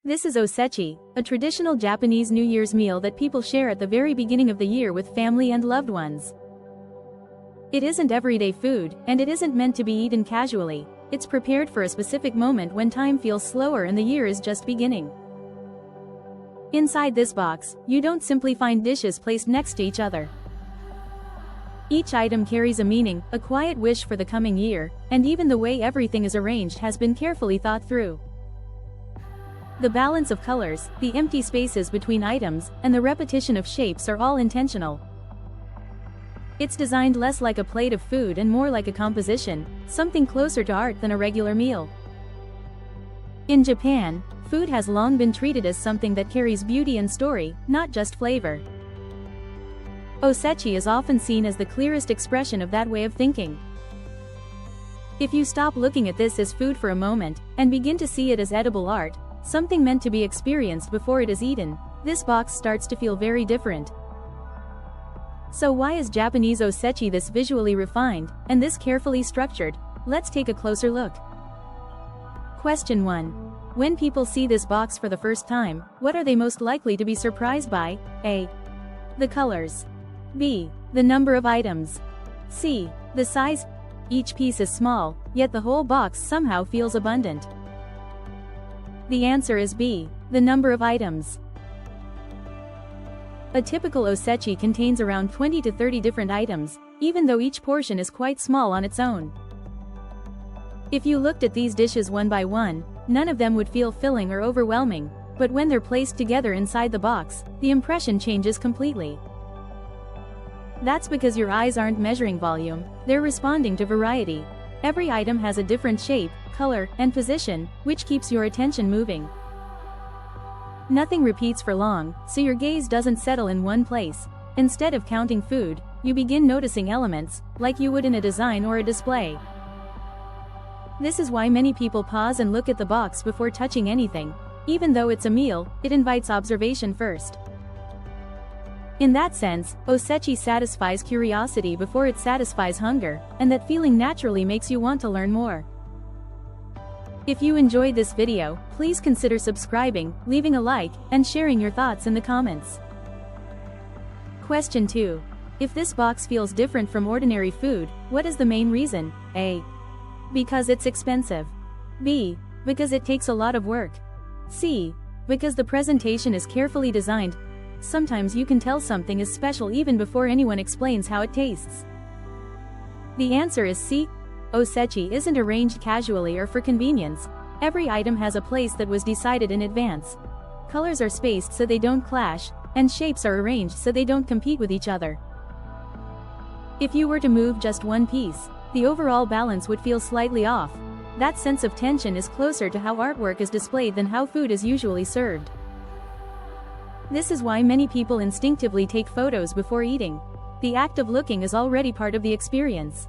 This is Osechi, a traditional Japanese New Year's meal that people share at the very beginning of the year with family and loved ones. It isn't everyday food, and it isn't meant to be eaten casually. It's prepared for a specific moment when time feels slower and the year is just beginning. Inside this box, you don't simply find dishes placed next to each other. Each item carries a meaning, a quiet wish for the coming year, and even the way everything is arranged has been carefully thought through. The balance of colors, the empty spaces between items, and the repetition of shapes are all intentional. It's designed less like a plate of food and more like a composition, something closer to art than a regular meal. In Japan, food has long been treated as something that carries beauty and story, not just flavor. Osechi is often seen as the clearest expression of that way of thinking. If you stop looking at this as food for a moment, and begin to see it as edible art, something meant to be experienced before it is eaten, this box starts to feel very different. So why is Japanese Osechi this visually refined, and this carefully structured? Let's take a closer look. Question 1. When people see this box for the first time, what are they most likely to be surprised by? A. The colors. B. The number of items. C. The size. Each piece is small, yet the whole box somehow feels abundant. The answer is B. The number of items. A typical Osechi contains around 20 to 30 different items, even though each portion is quite small on its own. If you looked at these dishes one by one, none of them would feel filling or overwhelming, but when they're placed together inside the box, the impression changes completely. That's because your eyes aren't measuring volume, they're responding to variety. Every item has a different shape, color, and position, which keeps your attention moving. Nothing repeats for long, so your gaze doesn't settle in one place. Instead of counting food, you begin noticing elements, like you would in a design or a display. This is why many people pause and look at the box before touching anything. Even though it's a meal, it invites observation first. In that sense, Osechi satisfies curiosity before it satisfies hunger, and that feeling naturally makes you want to learn more. If you enjoyed this video, please consider subscribing, leaving a like, and sharing your thoughts in the comments. Question 2. If this box feels different from ordinary food, what is the main reason? A. Because it's expensive. B. Because it takes a lot of work. C. Because the presentation is carefully designed. Sometimes you can tell something is special even before anyone explains how it tastes. The answer is C. Osechi isn't arranged casually or for convenience. Every item has a place that was decided in advance. Colors are spaced so they don't clash, and shapes are arranged so they don't compete with each other. If you were to move just one piece, the overall balance would feel slightly off. That sense of tension is closer to how artwork is displayed than how food is usually served. This is why many people instinctively take photos before eating. The act of looking is already part of the experience.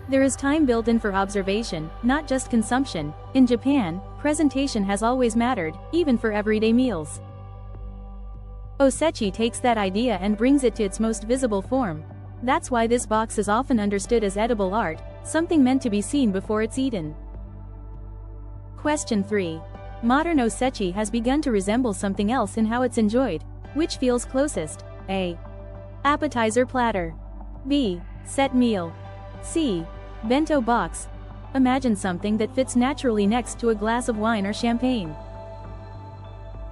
There is time built in for observation, not just consumption. In Japan, presentation has always mattered, even for everyday meals. Osechi takes that idea and brings it to its most visible form. That's why this box is often understood as edible art, something meant to be seen before it's eaten. Question 3. Modern Osechi has begun to resemble something else in how it's enjoyed. Which feels closest? A. Appetizer platter. B. Set meal. C. Bento box. Imagine something that fits naturally next to a glass of wine or champagne.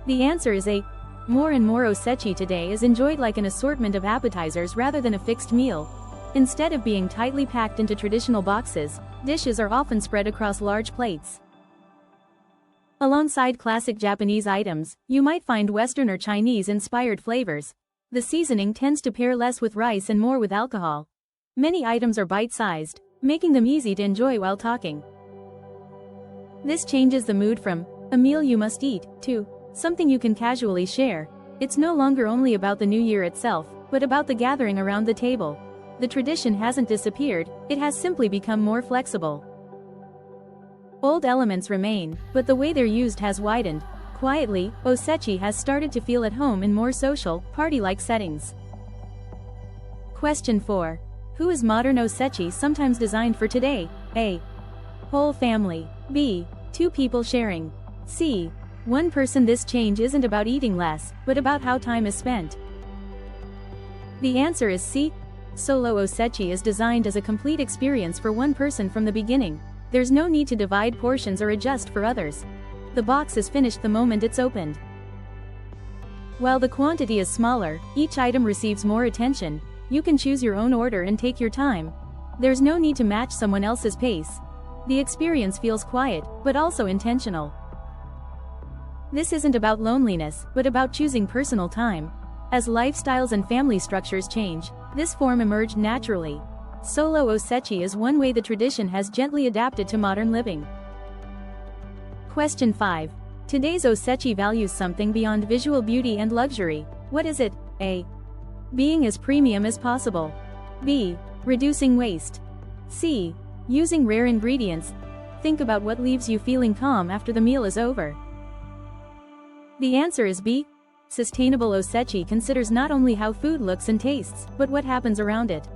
The answer is A. More and more Osechi today is enjoyed like an assortment of appetizers rather than a fixed meal. Instead of being tightly packed into traditional boxes, dishes are often spread across large plates. Alongside classic Japanese items, you might find Western or Chinese-inspired flavors. The seasoning tends to pair less with rice and more with alcohol. Many items are bite-sized, making them easy to enjoy while talking. This changes the mood from a meal you must eat to something you can casually share. It's no longer only about the new year itself, but about the gathering around the table. The tradition hasn't disappeared, it has simply become more flexible. Old elements remain, but the way they're used has widened. Quietly, Osechi has started to feel at home in more social, party-like settings. Question 4. Who is modern Osechi sometimes designed for today? A. Whole family. B. Two people sharing. C. One person. This change isn't about eating less, but about how time is spent. The answer is C. Solo Osechi is designed as a complete experience for one person from the beginning. There's no need to divide portions or adjust for others. The box is finished the moment it's opened. While the quantity is smaller, each item receives more attention. You can choose your own order and take your time. There's no need to match someone else's pace. The experience feels quiet, but also intentional. This isn't about loneliness, but about choosing personal time. As lifestyles and family structures change, this form emerged naturally. Solo Osechi is one way the tradition has gently adapted to modern living. Question 5. Today's Osechi values something beyond visual beauty and luxury. What is it? A. Being as premium as possible. B. Reducing waste. C. Using rare ingredients. Think about what leaves you feeling calm after the meal is over. The answer is B. Sustainable Osechi considers not only how food looks and tastes, but what happens around it.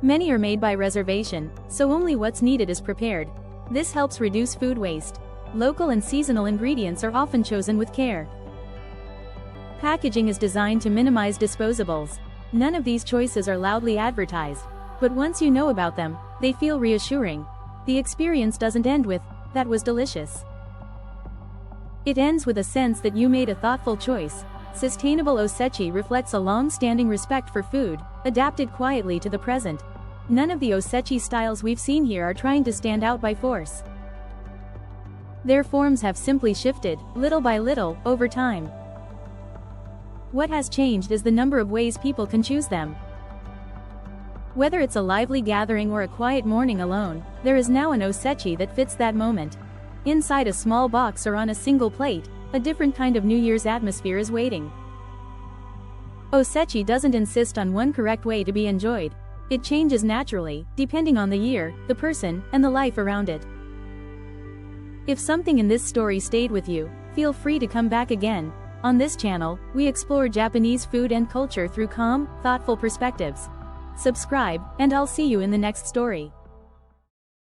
Many are made by reservation, so only what's needed is prepared. This helps reduce food waste. Local and seasonal ingredients are often chosen with care. Packaging is designed to minimize disposables. None of these choices are loudly advertised, but once you know about them, they feel reassuring. The experience doesn't end with, "That was delicious." It ends with a sense that you made a thoughtful choice. Sustainable Osechi reflects a long-standing respect for food, adapted quietly to the present. None of the Osechi styles we've seen here are trying to stand out by force. Their forms have simply shifted, little by little, over time. What has changed is the number of ways people can choose them. Whether it's a lively gathering or a quiet morning alone, there is now an Osechi that fits that moment. Inside a small box or on a single plate, a different kind of New Year's atmosphere is waiting. Osechi doesn't insist on one correct way to be enjoyed. It changes naturally, depending on the year, the person, and the life around it. If something in this story stayed with you, feel free to come back again. On this channel, we explore Japanese food and culture through calm, thoughtful perspectives. Subscribe, and I'll see you in the next story.